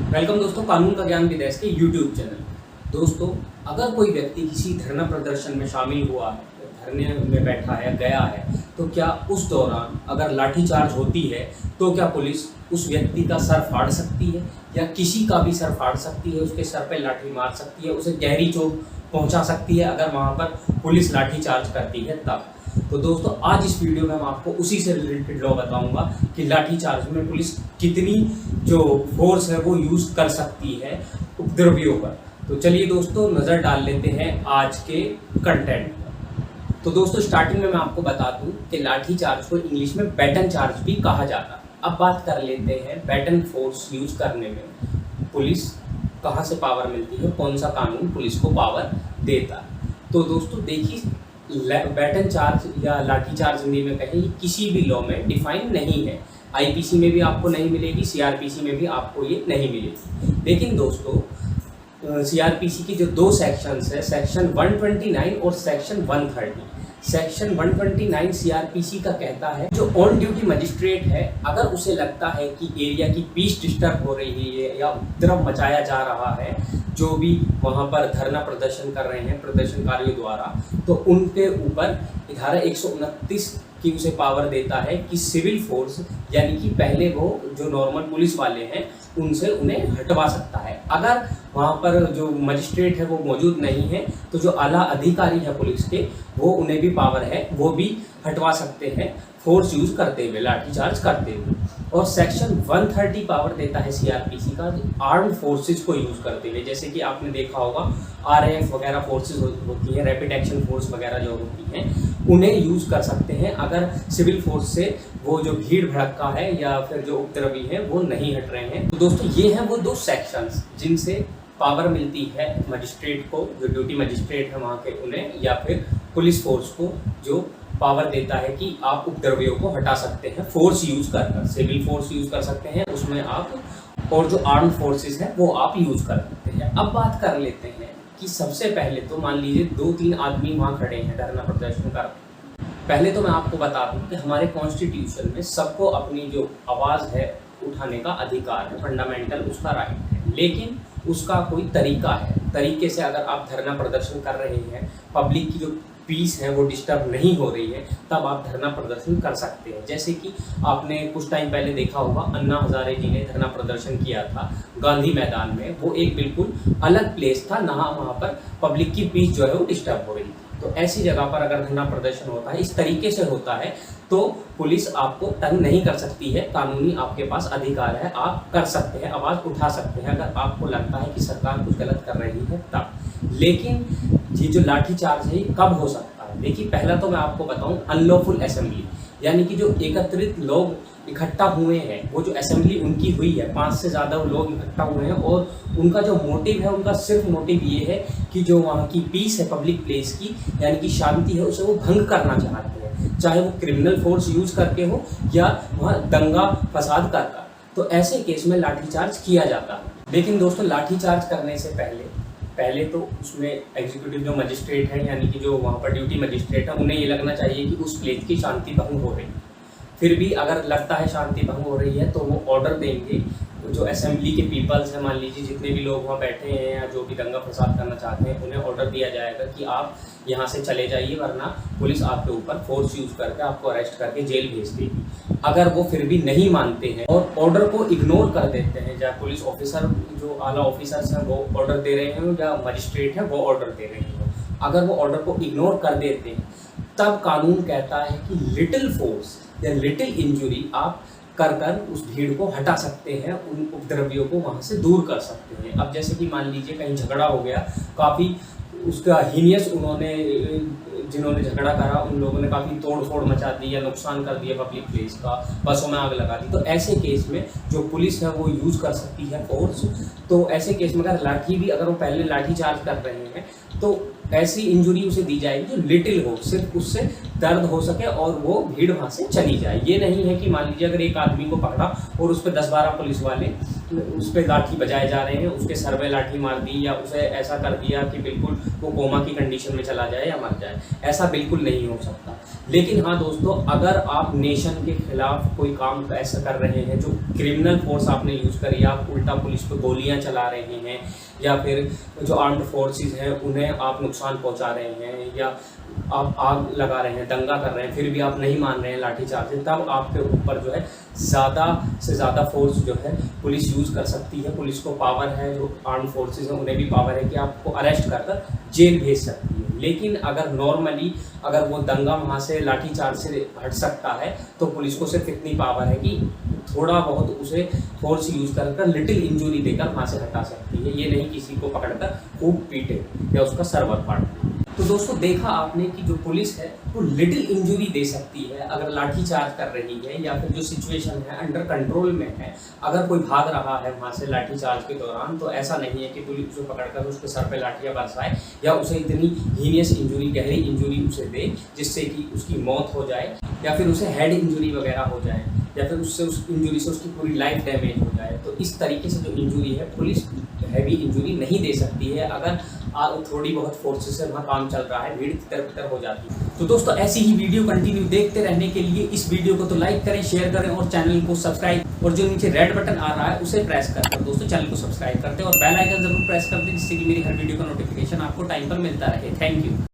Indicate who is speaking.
Speaker 1: Welcome दोस्तों, कानून का ज्ञान विदेश के यूट्यूब चैनल। दोस्तों, अगर कोई व्यक्ति किसी धरना प्रदर्शन में शामिल हुआ है, धरने में बैठा है, गया है, तो क्या उस दौरान अगर लाठीचार्ज होती है तो क्या पुलिस उस व्यक्ति का सर फाड़ सकती है या किसी का भी सर फाड़ सकती है, उसके सर पे लाठी मार सकती है, उसे गहरी चोट पहुंचा सकती है अगर वहां पर पुलिस लाठीचार्ज करती है तब। तो दोस्तों, आज इस वीडियो में मैं आपको उसी से रिलेटेड लॉ बताऊंगा कि लाठीचार्ज में पुलिस कितनी जो फोर्स है वो यूज़ कर सकती है उपद्रवियों पर। तो चलिए दोस्तों, नज़र डाल लेते हैं आज के कंटेंट पर। तो दोस्तों, स्टार्टिंग में मैं आपको बता दूं कि लाठीचार्ज को इंग्लिश में बैटन चार्ज भी कहा जाता है। अब बात कर लेते हैं बैटन फोर्स यूज करने में पुलिस कहाँ से पावर मिलती है, कौन सा कानून पुलिस को पावर देता है। तो दोस्तों देखिए, बैटन चार्ज या लाठी चार्ज हिंदी में कहें, किसी भी लॉ में डिफाइन नहीं है। आईपीसी में भी आपको नहीं मिलेगी, सीआरपीसी में भी आपको ये नहीं मिलेगी। लेकिन दोस्तों, सीआरपीसी की जो दो सेक्शंस है, सेक्शन 129 और सेक्शन 130। सेक्शन 129 सीआरपीसी का कहता है जो ऑन ड्यूटी मजिस्ट्रेट है, अगर उसे लगता है कि एरिया की पीस डिस्टर्ब हो रही है या उपद्रव मचाया जा रहा है, जो भी वहाँ पर धरना प्रदर्शन कर रहे हैं प्रदर्शनकारियों द्वारा, तो उनके ऊपर धारा 129 की उसे पावर देता है कि सिविल फोर्स यानी कि पहले वो जो नॉर्मल पुलिस वाले हैं उनसे उन्हें हटवा सकता है। अगर वहाँ पर जो मजिस्ट्रेट है वो मौजूद नहीं है तो जो आला अधिकारी है पुलिस के, वो उन्हें भी पावर है, वो भी हटवा सकते हैं फोर्स यूज करते हुए, लाठीचार्ज करते हुए। और सेक्शन 130 पावर देता है सीआरपीसी का आर्म्ड फोर्सेस को यूज करते हुए, जैसे कि आपने देखा होगा आरएएफ वगैरह फोर्सेस होती हैं, रैपिड एक्शन फोर्स वगैरह जो होती हैं, उन्हें यूज कर सकते हैं अगर सिविल फोर्स से वो जो भीड़ भड़का है या फिर जो उपद्रवी हैं वो नहीं हट रहे हैं। तो दोस्तों, ये हैं वो दो सेक्शंस जिनसे पावर मिलती है मजिस्ट्रेट को, जो ड्यूटी मजिस्ट्रेट है वहाँ के, उन्हें, या फिर पुलिस फोर्स को, जो पावर देता है कि आप उपद्रवियों को हटा सकते हैं फोर्स यूज कर। सिविल फोर्स यूज कर सकते हैं उसमें आप, और जो आर्म फोर्सेस हैं वो आप यूज कर सकते हैं। अब बात कर लेते हैं कि सबसे पहले तो मान लीजिए 2-3 आदमी वहाँ खड़े हैं धरना प्रदर्शन कर। पहले तो मैं आपको बता दूं कि हमारे कॉन्स्टिट्यूशन में सबको अपनी जो आवाज़ है उठाने का अधिकार है, फंडामेंटल उसका राइट है, लेकिन उसका कोई तरीका है। तरीके से अगर आप धरना प्रदर्शन कर रहे हैं, पब्लिक की जो पीस है वो डिस्टर्ब नहीं हो रही है, तब आप धरना प्रदर्शन कर सकते हैं। जैसे कि आपने कुछ टाइम पहले देखा होगा, अन्ना हजारे जी ने धरना प्रदर्शन किया था गांधी मैदान में। वो एक बिल्कुल अलग प्लेस था, ना वहाँ पर पब्लिक की पीस जो है वो डिस्टर्ब हो रही थी। तो ऐसी जगह पर अगर धरना प्रदर्शन होता है, इस तरीके से होता है, तो पुलिस आपको तंग नहीं कर सकती है। कानूनी आपके पास अधिकार है, आप कर सकते हैं, आवाज़ उठा सकते हैं अगर आपको लगता है कि सरकार कुछ गलत कर रही है तब। लेकिन ये जो लाठीचार्ज है कब हो सकता है? देखिए, पहला तो मैं आपको बताऊं, अनलॉफुल असेंबली, यानी कि जो एकत्रित लोग इकट्ठा हुए हैं, वो जो असेंबली उनकी हुई है, 5 से ज़्यादा लोग इकट्ठा हुए हैं, और उनका जो मोटिव है, उनका सिर्फ मोटिव ये है कि जो वहाँ की पीस है पब्लिक प्लेस की, यानी कि शांति है, उसे वो भंग करना चाहते हैं, चाहे वो क्रिमिनल फोर्स यूज करके हो या वहाँ दंगा फसाद करता। तो ऐसे केस में लाठीचार्ज किया जाता है। लेकिन दोस्तों, लाठीचार्ज करने से पहले तो उसमें एग्जीक्यूटिव जो मजिस्ट्रेट हैं, यानी कि जो वहाँ पर ड्यूटी मजिस्ट्रेट हैं, उन्हें ये लगना चाहिए कि उस प्लेस की शांति भंग हो रही है। फिर भी अगर लगता है शांति भंग हो रही है तो वो ऑर्डर देंगे। जो असेंबली के पीपल्स हैं, मान लीजिए जितने भी लोग वहाँ बैठे हैं या जो भी दंगा फसाद करना चाहते हैं, उन्हें ऑर्डर दिया जाएगा कि आप यहाँ से चले जाइए, वरना पुलिस आपके ऊपर फोर्स यूज करके आपको अरेस्ट करके जेल भेज देगी। अगर वो फिर भी नहीं मानते हैं और ऑर्डर को इग्नोर कर देते हैं, चाहे पुलिस ऑफिसर जो आला ऑफिसर्स हैं वो ऑर्डर दे रहे हैं या मजिस्ट्रेट है वो ऑर्डर दे रहे हैं, अगर वो ऑर्डर को इग्नोर कर देते हैं, तब कानून कहता है कि लिटिल फोर्स या लिटिल इंजुरी आप कर उस भीड़ को हटा सकते हैं, उन उपद्रवियों को वहाँ से दूर कर सकते हैं। अब जैसे कि मान लीजिए कहीं झगड़ा हो गया, काफ़ी उसका हीनियस, उन्होंने जिन्होंने झगड़ा करा उन लोगों ने काफ़ी तोड़ फोड़ मचा दी या नुकसान कर दिया पब्लिक प्लेस का, बसों में आग लगा दी, तो ऐसे केस में जो पुलिस है वो यूज़ कर सकती है फोर्स। तो ऐसे केस में अगर लाठी भी, अगर वो पहले लाठी चार्ज कर रहे हैं, तो ऐसी इंजुरी उसे दी जाएगी जो लिटिल हो, सिर्फ उससे दर्द हो सके और वो भीड़ वहाँ से चली जाए। ये नहीं है कि मान लीजिए अगर एक आदमी को पकड़ा और उस पर 10-12 पुलिस वाले उस पर लाठी बजाए जा रहे हैं, उसके सर में लाठी मार दी या उसे ऐसा कर दिया कि बिल्कुल वो कोमा की कंडीशन में चला जाए या मर जाए। ऐसा बिल्कुल नहीं हो सकता। लेकिन हाँ दोस्तों, अगर आप नेशन के खिलाफ कोई काम ऐसा कर रहे हैं, जो क्रिमिनल फोर्स आपने यूज़ करी, आप उल्टा पुलिस पे गोलियां चला रहे हैं या फिर जो आर्म्ड फोर्सेस हैं उन्हें आप नुकसान पहुंचा रहे हैं या आप आग लगा रहे हैं, दंगा कर रहे हैं, फिर भी आप नहीं मान रहे हैं लाठीचार्ज से, तब आपके ऊपर जो है ज़्यादा से ज़्यादा फोर्स जो है पुलिस यूज़ कर सकती है। पुलिस को पावर है, जो आर्म फोर्सेस हैं उन्हें भी पावर है कि आपको अरेस्ट कर जेल भेज सकती है। लेकिन अगर नॉर्मली अगर वो दंगा वहाँ से लाठीचार्ज से हट सकता है तो पुलिस को सिर्फ इतनी पावर है कि थोड़ा बहुत उसे फोर्स यूज़ कर लिटिल इंजरी देकर वहाँ से हटा सकती है। ये नहीं किसी को पकड़कर खूब पीटे या उसका सर वर फाड़ दे। तो दोस्तों, देखा आपने कि जो पुलिस है वो लिटिल इंजरी दे सकती है अगर लाठीचार्ज कर रही है या फिर जो सिचुएशन है अंडर कंट्रोल में है। अगर कोई भाग रहा है वहाँ से लाठीचार्ज के दौरान तो ऐसा नहीं है कि पुलिस उसे पकड़कर उसके सर पे लाठियाँ बरसाए या उसे इतनी हीनियस इंजरी, गहरी इंजरी उसे दे जिससे कि उसकी मौत हो जाए या फिर उसे हेड इंजरी वगैरह हो जाए या फिर उससे उस इंजरी से उसकी पूरी लाइफ डैमेज हो जाए। तो इस तरीके से जो इंजरी है पुलिस हैवी इंजरी नहीं दे सकती है अगर थोड़ी बहुत फोर्सेस से वहाँ काम चल रहा है, भीड़ तितर-बितर हो जाती है। तो दोस्तों, ऐसी ही वीडियो कंटिन्यू देखते रहने के लिए इस वीडियो को तो लाइक करें, शेयर करें और चैनल को सब्सक्राइब, और जो नीचे रेड बटन आ रहा है उसे प्रेस कर दोस्तों चैनल को सब्सक्राइब करते हैं और बेल आइकन जरूर प्रेस कर दें जिससे कि मेरी हर वीडियो का नोटिफिकेशन आपको टाइम पर मिलता रहे। Thank you.